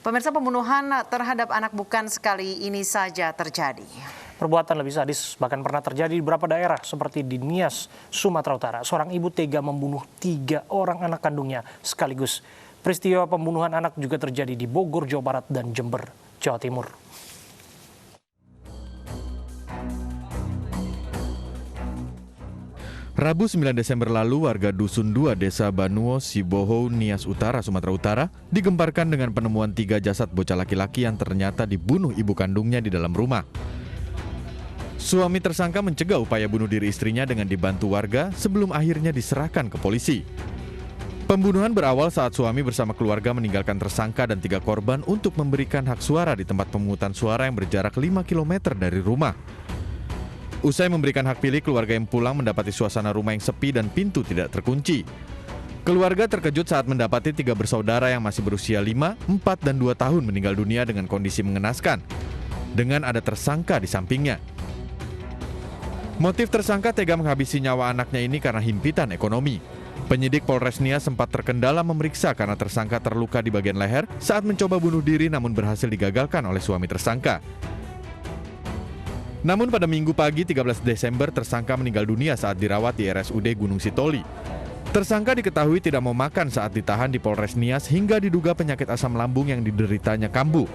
Pemirsa, pembunuhan terhadap anak bukan sekali ini saja terjadi. Perbuatan lebih sadis bahkan pernah terjadi di beberapa daerah seperti di Nias, Sumatera Utara. Seorang ibu tega membunuh 3 orang anak kandungnya sekaligus. Peristiwa pembunuhan anak juga terjadi di Bogor, Jawa Barat dan Jember, Jawa Timur. Rabu 9 Desember lalu, warga Dusun 2 Desa Banuo, Sibohou, Nias Utara, Sumatera Utara digemparkan dengan penemuan 3 jasad bocah laki-laki yang ternyata dibunuh ibu kandungnya di dalam rumah. Suami tersangka mencegah upaya bunuh diri istrinya dengan dibantu warga sebelum akhirnya diserahkan ke polisi. Pembunuhan berawal saat suami bersama keluarga meninggalkan tersangka dan 3 korban untuk memberikan hak suara di tempat pemungutan suara yang berjarak 5 km dari rumah. Usai memberikan hak pilih, keluarga yang pulang mendapati suasana rumah yang sepi dan pintu tidak terkunci. Keluarga terkejut saat mendapati 3 bersaudara yang masih berusia 5, 4, dan 2 tahun meninggal dunia dengan kondisi mengenaskan, dengan ada tersangka di sampingnya. Motif tersangka tega menghabisi nyawa anaknya ini karena himpitan ekonomi. Penyidik Polres Nias sempat terkendala memeriksa karena tersangka terluka di bagian leher saat mencoba bunuh diri namun berhasil digagalkan oleh suami tersangka. Namun pada Minggu pagi 13 Desember tersangka meninggal dunia saat dirawat di RSUD Gunung Sitoli. Tersangka diketahui tidak mau makan saat ditahan di Polres Nias hingga diduga penyakit asam lambung yang dideritanya kambuh.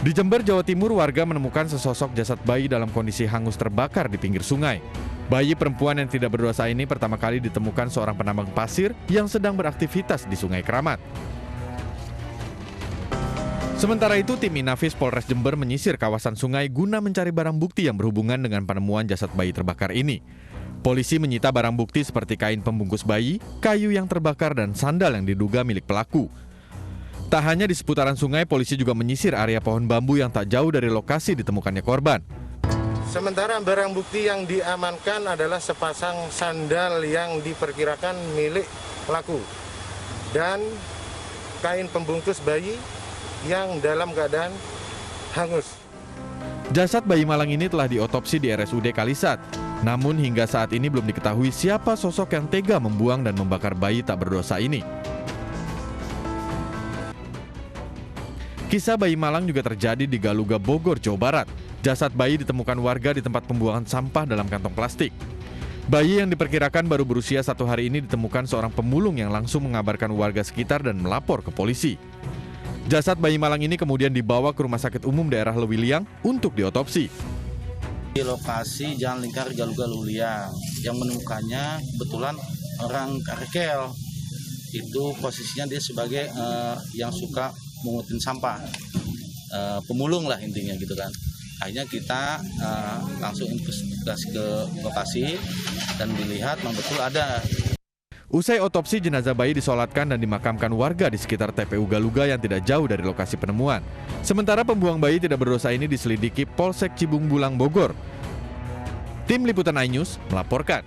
Di Jember, Jawa Timur, warga menemukan sesosok jasad bayi dalam kondisi hangus terbakar di pinggir sungai. Bayi perempuan yang tidak berdosa ini pertama kali ditemukan seorang penambang pasir yang sedang beraktivitas di Sungai Keramat. Sementara itu, tim Inafis Polres Jember menyisir kawasan sungai guna mencari barang bukti yang berhubungan dengan penemuan jasad bayi terbakar ini. Polisi menyita barang bukti seperti kain pembungkus bayi, kayu yang terbakar, dan sandal yang diduga milik pelaku. Tak hanya di seputaran sungai, polisi juga menyisir area pohon bambu yang tak jauh dari lokasi ditemukannya korban. Sementara barang bukti yang diamankan adalah sepasang sandal yang diperkirakan milik pelaku dan kain pembungkus bayi yang dalam keadaan hangus. Jasad bayi malang ini telah diotopsi di RSUD Kalisat. Namun hingga saat ini belum diketahui siapa sosok yang tega membuang dan membakar bayi tak berdosa ini. Kisah bayi malang juga terjadi di Galuga, Bogor, Jawa Barat. Jasad bayi ditemukan warga di tempat pembuangan sampah dalam kantong plastik. Bayi yang diperkirakan baru berusia 1 hari ini ditemukan seorang pemulung yang langsung mengabarkan warga sekitar dan melapor ke polisi. Jasad bayi malang ini kemudian dibawa ke Rumah Sakit Umum Daerah Lewiliang untuk diotopsi. Di lokasi Jalan Lingkar Galuga Lewiliang yang menemukannya kebetulan orang Karkel. Itu posisinya dia sebagai yang suka mengutin sampah, pemulung lah intinya gitu kan. Akhirnya kita langsung investigasi ke lokasi dan dilihat memang betul ada. Usai otopsi, jenazah bayi disolatkan dan dimakamkan warga di sekitar TPU Galuga yang tidak jauh dari lokasi penemuan. Sementara pembuang bayi tidak berdosa ini diselidiki Polsek Cibung Bulang, Bogor. Tim Liputan iNews melaporkan.